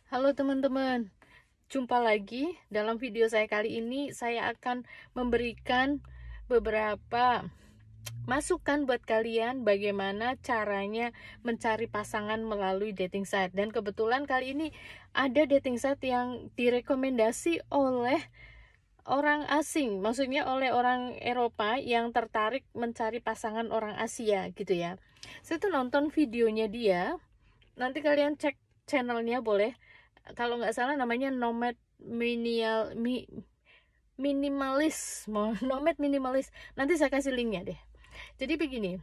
Halo teman-teman, jumpa lagi dalam video saya kali ini. Saya akan memberikan beberapa masukan buat kalian bagaimana caranya mencari pasangan melalui dating site. Dan kebetulan kali ini ada dating site yang direkomendasi oleh orang asing, maksudnya oleh orang Eropa yang tertarik mencari pasangan orang Asia gitu ya. Saya tuh nonton videonya dia, nanti kalian cek channelnya boleh. Kalau nggak salah namanya Nomad Minimalis Nomad Minimalis, nanti saya kasih linknya deh. Jadi begini,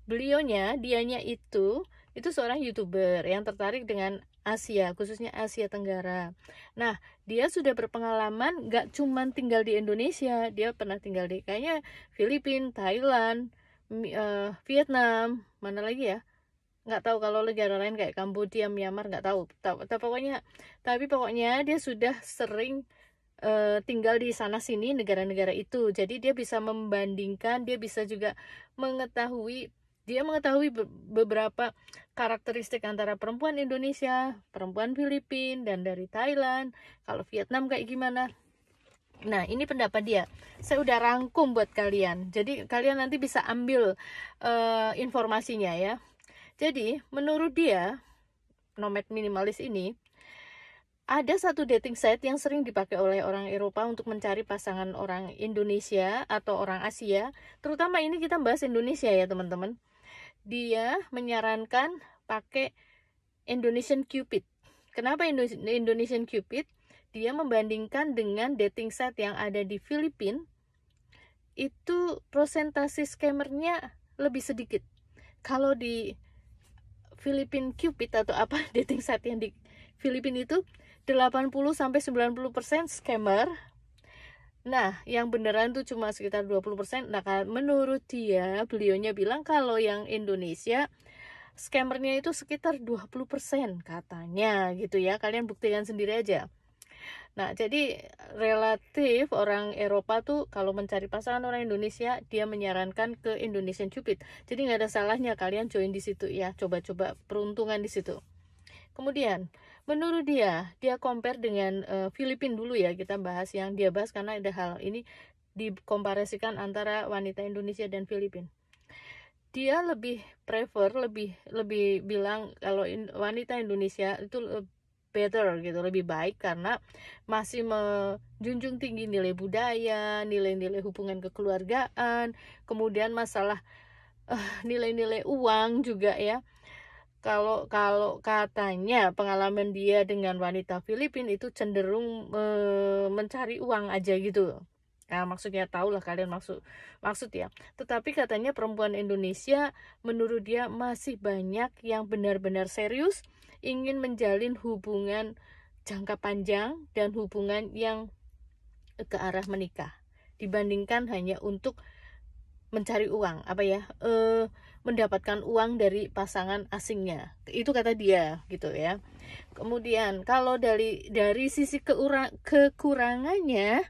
dianya itu seorang YouTuber yang tertarik dengan Asia, khususnya Asia Tenggara. Nah, dia sudah berpengalaman nggak cuman tinggal di Indonesia, dia pernah tinggal di kayaknya Filipina, Thailand, Vietnam, mana lagi ya, nggak tahu. Kalau negara lain kayak Kamboja, Myanmar, nggak tahu. Tapi pokoknya dia sudah sering tinggal di sana sini negara-negara itu. Jadi dia bisa membandingkan, dia bisa juga mengetahui beberapa karakteristik antara perempuan Indonesia, perempuan Filipina, dan dari Thailand. Kalau Vietnam kayak gimana. Nah, ini pendapat dia. Saya udah rangkum buat kalian. Jadi kalian nanti bisa ambil informasinya ya. Jadi menurut dia, Nomad Minimalis ini, ada satu dating site yang sering dipakai oleh orang Eropa untuk mencari pasangan orang Indonesia atau orang Asia. Terutama ini kita bahas Indonesia ya teman-teman. Dia menyarankan pakai Indonesian Cupid. Kenapa Indonesian Cupid? Dia membandingkan dengan dating site yang ada di Filipina. Itu prosentase scammernya lebih sedikit. Kalau di Philippine Cupid atau apa dating site yang di Filipina itu 80-90% scammer. Nah, yang beneran tuh cuma sekitar 20%. Nah, menurut dia, beliaunya bilang kalau yang Indonesia scammernya itu sekitar 20% katanya gitu ya. Kalian buktikan sendiri aja. Nah, jadi relatif orang Eropa tuh kalau mencari pasangan orang Indonesia, dia menyarankan ke Indonesian Cupid. Jadi nggak ada salahnya kalian join di situ ya, coba-coba peruntungan di situ. Kemudian, menurut dia compare dengan Filipina dulu ya, kita bahas yang dia bahas karena ada hal ini dikomparasikan antara wanita Indonesia dan Filipina. Dia lebih prefer, lebih bilang kalau wanita Indonesia itu better gitu, lebih baik karena masih menjunjung tinggi nilai budaya, nilai-nilai hubungan kekeluargaan, kemudian masalah nilai-nilai uang juga ya. Kalau katanya pengalaman dia dengan wanita Filipina itu cenderung mencari uang aja gitu. Nah, maksudnya tahu lah kalian maksud ya. Tetapi katanya perempuan Indonesia menurut dia masih banyak yang benar-benar serius ingin menjalin hubungan jangka panjang dan hubungan yang ke arah menikah dibandingkan hanya untuk mencari uang, mendapatkan uang dari pasangan asingnya. Itu kata dia gitu ya. Kemudian kalau dari sisi kekurangannya,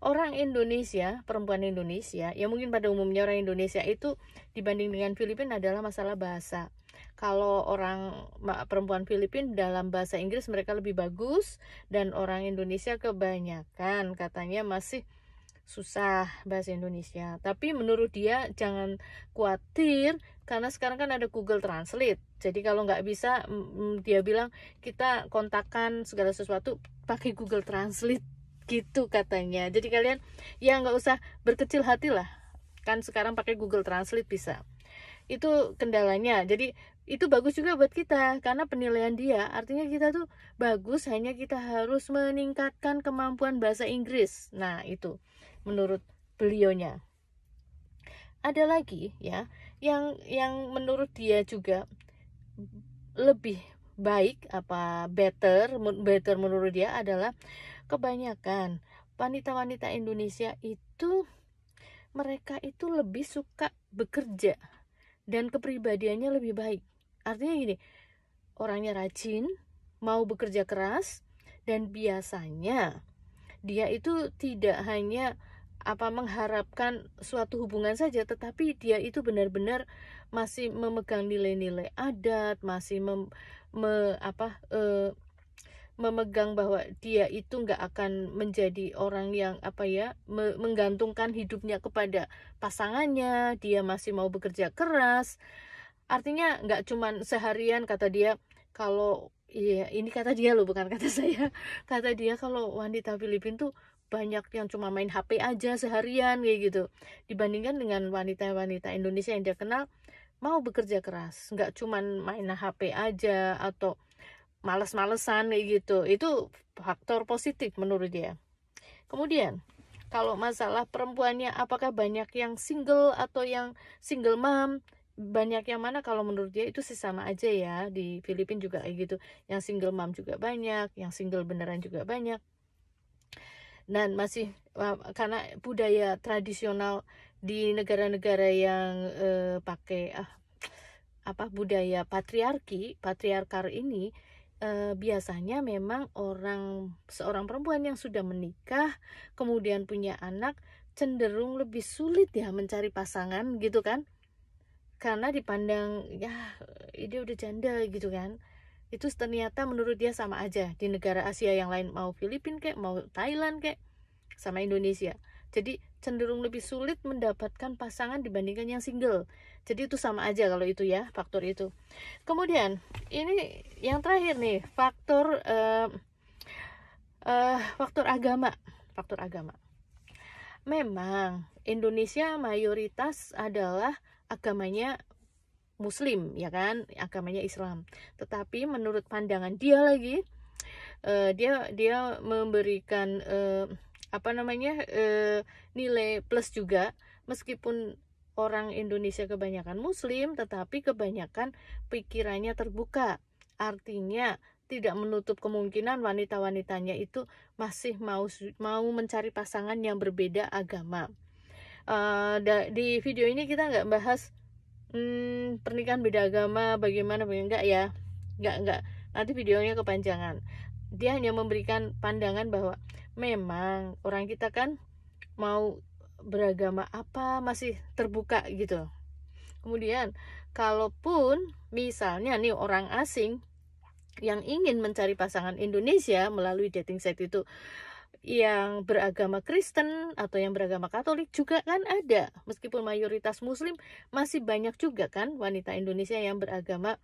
orang Indonesia, perempuan Indonesia, ya mungkin pada umumnya orang Indonesia itu dibanding dengan Filipina adalah masalah bahasa. Kalau perempuan Filipina dalam bahasa Inggris mereka lebih bagus, dan orang Indonesia kebanyakan katanya masih susah bahasa Indonesia. Tapi menurut dia jangan khawatir karena sekarang kan ada Google Translate. Jadi kalau nggak bisa, dia bilang kita kontakkan segala sesuatu pakai Google Translate gitu katanya. Jadi kalian ya nggak usah berkecil hati lah, kan sekarang pakai Google Translate bisa. Itu kendalanya. Jadi itu bagus juga buat kita karena penilaian dia artinya kita tuh bagus, hanya kita harus meningkatkan kemampuan bahasa Inggris. Nah, itu menurut beliaunya. Ada lagi ya yang menurut dia juga lebih baik, better menurut dia adalah kebanyakan wanita-wanita Indonesia itu mereka itu lebih suka bekerja dan kepribadiannya lebih baik. Artinya gini, orangnya rajin, mau bekerja keras, dan biasanya dia itu tidak hanya mengharapkan suatu hubungan saja, tetapi dia itu benar-benar masih memegang nilai-nilai adat, masih memegang bahwa dia itu nggak akan menjadi orang yang menggantungkan hidupnya kepada pasangannya, dia masih mau bekerja keras. Artinya nggak cuman seharian, kata dia, kalau iya ini kata dia loh, bukan kata saya, kata dia kalau wanita Filipina tuh banyak yang cuma main HP aja seharian kayak gitu, dibandingkan dengan wanita-wanita Indonesia yang dia kenal mau bekerja keras, nggak cuman main HP aja atau males-malesan kayak gitu. Itu faktor positif menurut dia. Kemudian kalau masalah perempuannya, apakah banyak yang single atau yang single mom, banyak yang mana, kalau menurut dia itu sih sama aja ya. Di Filipina juga kayak gitu, yang single mom juga banyak, yang single beneran juga banyak. Dan masih karena budaya tradisional di negara-negara yang pakai budaya patriarkal ini, biasanya memang seorang perempuan yang sudah menikah kemudian punya anak cenderung lebih sulit ya mencari pasangan gitu kan, karena dipandang ya dia udah janda gitu kan. Itu ternyata menurut dia sama aja di negara Asia yang lain, mau Filipina kayak mau Thailand kayak sama Indonesia. Jadi cenderung lebih sulit mendapatkan pasangan dibandingkan yang single. Jadi itu sama aja kalau itu ya, faktor itu. Kemudian ini yang terakhir nih, faktor agama. Faktor agama. Memang Indonesia mayoritas adalah agamanya Muslim ya kan, agamanya Islam. Tetapi menurut pandangan dia lagi, dia memberikan nilai plus juga, meskipun orang Indonesia kebanyakan Muslim, tetapi kebanyakan pikirannya terbuka. Artinya tidak menutup kemungkinan wanita-wanitanya itu masih mau mencari pasangan yang berbeda agama. Di video ini kita nggak bahas pernikahan beda agama bagaimana enggak ya, enggak, nanti videonya kepanjangan. Dia hanya memberikan pandangan bahwa memang orang kita kan mau beragama apa masih terbuka gitu. Kemudian kalaupun misalnya nih orang asing yang ingin mencari pasangan Indonesia melalui dating site itu yang beragama Kristen atau yang beragama Katolik juga kan ada. Meskipun mayoritas Muslim, masih banyak juga kan wanita Indonesia yang beragama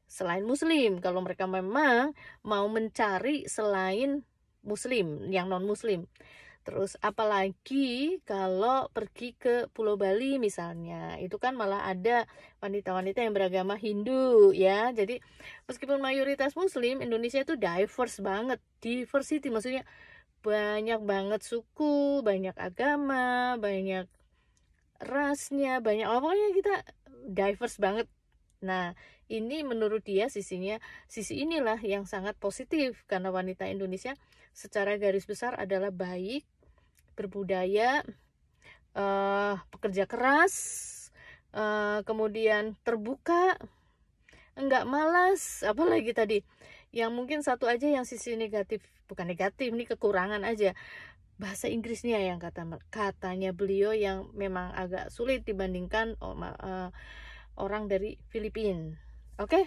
selain Muslim, kalau mereka memang mau mencari selain Muslim, yang non-Muslim. Terus apalagi kalau pergi ke Pulau Bali misalnya, itu kan malah ada wanita-wanita yang beragama Hindu ya. Jadi meskipun mayoritas Muslim, Indonesia itu diverse banget, diversity maksudnya banyak banget suku, banyak agama, banyak rasnya, banyak pokoknya kita diverse banget. Nah, ini menurut dia sisi inilah yang sangat positif, karena wanita Indonesia secara garis besar adalah baik, berbudaya, pekerja keras, kemudian terbuka, enggak malas, apalagi tadi yang mungkin satu aja yang sisi negatif, bukan negatif, ini kekurangan aja, bahasa Inggrisnya yang katanya beliau yang memang agak sulit dibandingkan orang dari Filipina. Oke,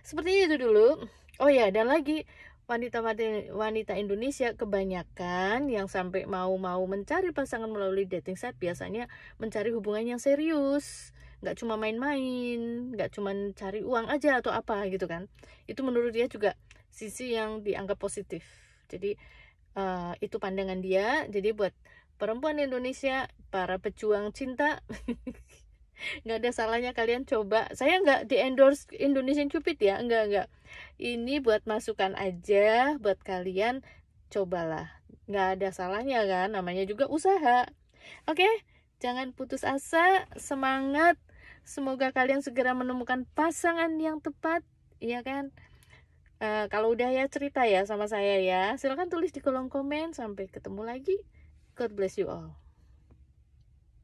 seperti itu dulu. Oh ya, dan lagi wanita Indonesia kebanyakan yang sampai mau mencari pasangan melalui dating site biasanya mencari hubungan yang serius, nggak cuma main-main, nggak cuma cari uang aja atau apa gitu kan. Itu menurut dia juga sisi yang dianggap positif. Jadi itu pandangan dia. Jadi buat perempuan Indonesia, para pejuang cinta, nggak ada salahnya kalian coba. Saya nggak di endorse Indonesian Cupid ya, enggak, ini buat masukan aja buat kalian, cobalah, nggak ada salahnya kan, namanya juga usaha. Oke, jangan putus asa, semangat, semoga kalian segera menemukan pasangan yang tepat ya kan. Kalau udah ya cerita ya sama saya ya, silahkan tulis di kolom komen. Sampai ketemu lagi, God bless you all.